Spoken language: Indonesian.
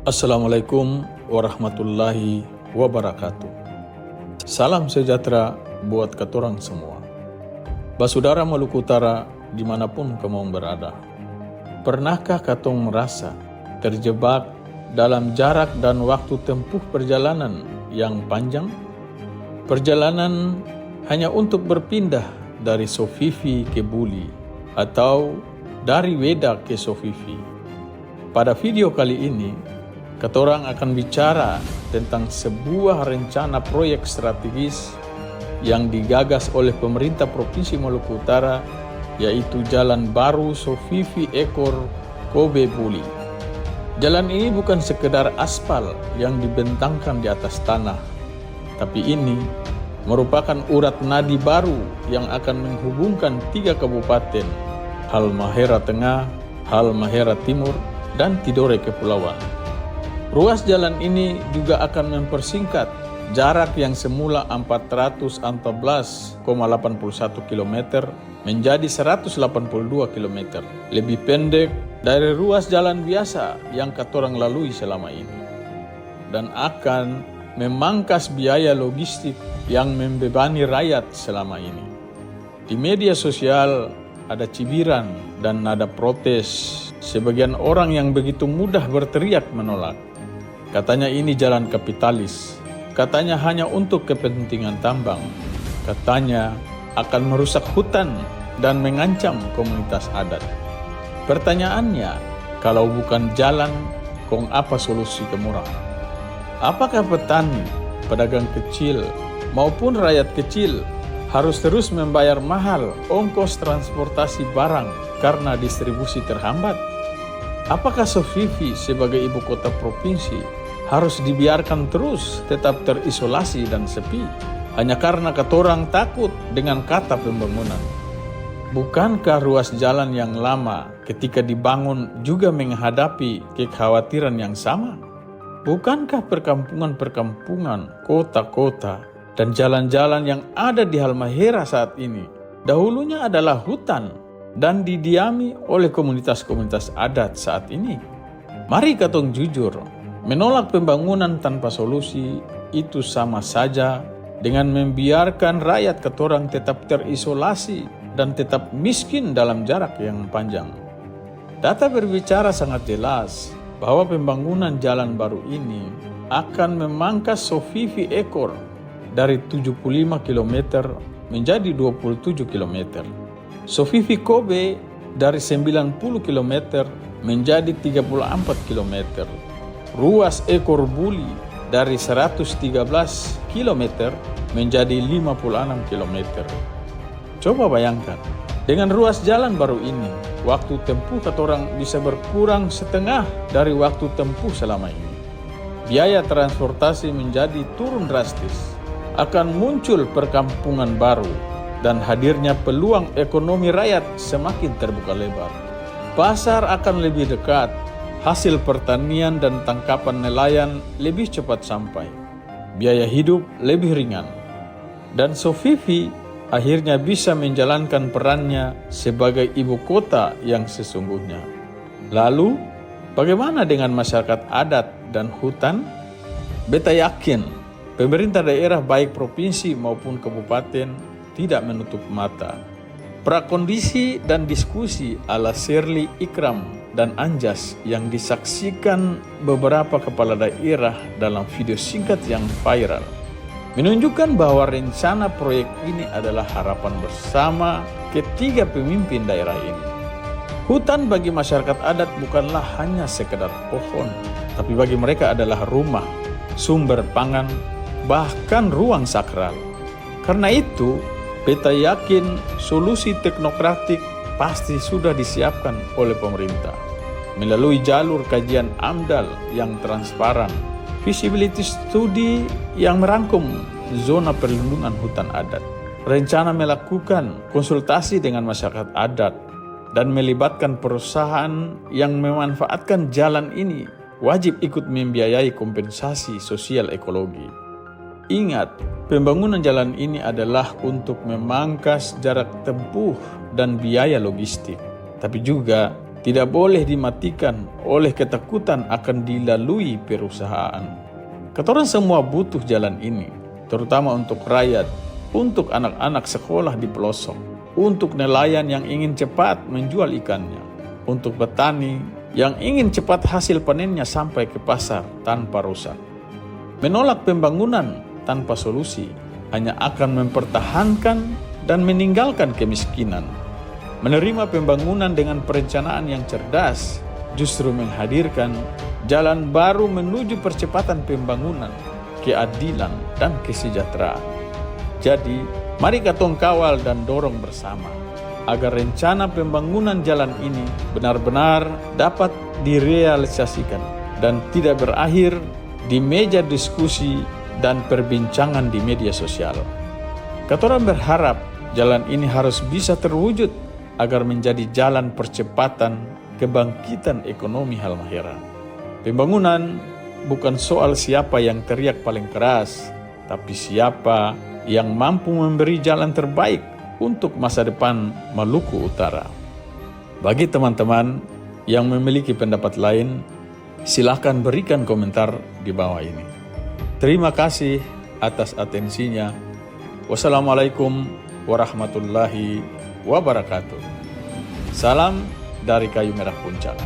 Assalamualaikum warahmatullahi wabarakatuh. Salam sejahtera buat katorang semua. Basudara Maluku Utara dimanapun kamu berada. Pernahkah katong merasa terjebak dalam jarak dan waktu tempuh perjalanan yang panjang? Perjalanan hanya untuk berpindah dari Sofifi ke Buli atau dari Weda ke Sofifi. Pada video kali ini, katorang akan bicara tentang sebuah rencana proyek strategis yang digagas oleh pemerintah Provinsi Maluku Utara, yaitu Jalan Baru Sofifi Ekor Kobe Buli. Jalan ini bukan sekedar aspal yang dibentangkan di atas tanah, tapi ini merupakan urat nadi baru yang akan menghubungkan 3 kabupaten, Halmahera Tengah, Halmahera Timur, dan Tidore Kepulauan. Ruas jalan ini juga akan mempersingkat jarak yang semula 414,81 km menjadi 182 km, lebih pendek dari ruas jalan biasa yang katorang lalui selama ini, dan akan memangkas biaya logistik yang membebani rakyat selama ini. Di media sosial ada cibiran dan nada protes sebagian orang yang begitu mudah berteriak menolak. Katanya ini jalan kapitalis, katanya hanya untuk kepentingan tambang, katanya akan merusak hutan dan mengancam komunitas adat. Pertanyaannya, kalau bukan jalan, kong apa solusi kemurah? Apakah petani, pedagang kecil, maupun rakyat kecil harus terus membayar mahal ongkos transportasi barang karena distribusi terhambat? Apakah Sofifi sebagai ibu kota provinsi harus dibiarkan terus tetap terisolasi dan sepi hanya karena katorang takut dengan kata pembangunan? Bukankah ruas jalan yang lama ketika dibangun juga menghadapi kekhawatiran yang sama? Bukankah perkampungan-perkampungan, kota-kota, dan jalan-jalan yang ada di Halmahera saat ini dahulunya adalah hutan dan didiami oleh komunitas-komunitas adat saat ini? Mari katong jujur, menolak pembangunan tanpa solusi itu sama saja dengan membiarkan rakyat katorang tetap terisolasi dan tetap miskin dalam jarak yang panjang. Data berbicara sangat jelas bahwa pembangunan jalan baru ini akan memangkas Sofifi Ekor dari 75 km menjadi 27 km. Sofifi Kobe dari 90 km menjadi 34 km. Ruas Ekor Buli dari 113 km menjadi 56 km. Coba bayangkan, dengan ruas jalan baru ini, waktu tempuh katorang bisa berkurang setengah dari waktu tempuh selama ini. Biaya transportasi menjadi turun drastis, akan muncul perkampungan baru, dan hadirnya peluang ekonomi rakyat semakin terbuka lebar. Pasar akan lebih dekat, hasil pertanian dan tangkapan nelayan lebih cepat sampai, biaya hidup lebih ringan, dan Sofifi akhirnya bisa menjalankan perannya sebagai ibu kota yang sesungguhnya. Lalu, bagaimana dengan masyarakat adat dan hutan? Beta yakin pemerintah daerah baik provinsi maupun kabupaten tidak menutup mata. Prakondisi dan diskusi ala Shirley Ikram dan Anjas yang disaksikan beberapa kepala daerah dalam video singkat yang viral menunjukkan bahwa rencana proyek ini adalah harapan bersama ketiga pemimpin daerah ini. Hutan bagi masyarakat adat bukanlah hanya sekedar pohon, tapi bagi mereka adalah rumah, sumber pangan, bahkan ruang sakral. Karena itu, beta yakin solusi teknokratik pasti sudah disiapkan oleh pemerintah melalui jalur kajian AMDAL yang transparan, feasibility study yang merangkum zona perlindungan hutan adat, rencana melakukan konsultasi dengan masyarakat adat, dan melibatkan perusahaan yang memanfaatkan jalan ini wajib ikut membiayai kompensasi sosial ekologi. Ingat, pembangunan jalan ini adalah untuk memangkas jarak tempuh dan biaya logistik, tapi juga tidak boleh dimatikan oleh ketakutan akan dilalui perusahaan. Katorang semua butuh jalan ini, terutama untuk rakyat, untuk anak-anak sekolah di pelosok, untuk nelayan yang ingin cepat menjual ikannya, untuk petani yang ingin cepat hasil panennya sampai ke pasar tanpa rusak. Menolak pembangunan tanpa solusi hanya akan mempertahankan dan meninggalkan kemiskinan. Menerima pembangunan dengan perencanaan yang cerdas justru menghadirkan jalan baru menuju percepatan pembangunan, keadilan, dan kesejahteraan. Jadi, mari katong kawal dan dorong bersama agar rencana pembangunan jalan ini benar-benar dapat direalisasikan dan tidak berakhir di meja diskusi dan perbincangan di media sosial. Katorang berharap jalan ini harus bisa terwujud agar menjadi jalan percepatan kebangkitan ekonomi Halmahera. Pembangunan bukan soal siapa yang teriak paling keras, tapi siapa yang mampu memberi jalan terbaik untuk masa depan Maluku Utara. Bagi teman-teman yang memiliki pendapat lain, silakan berikan komentar di bawah ini. Terima kasih atas atensinya. Wassalamualaikum warahmatullahi wabarakatuh. Salam dari Kayu Merah Puncak.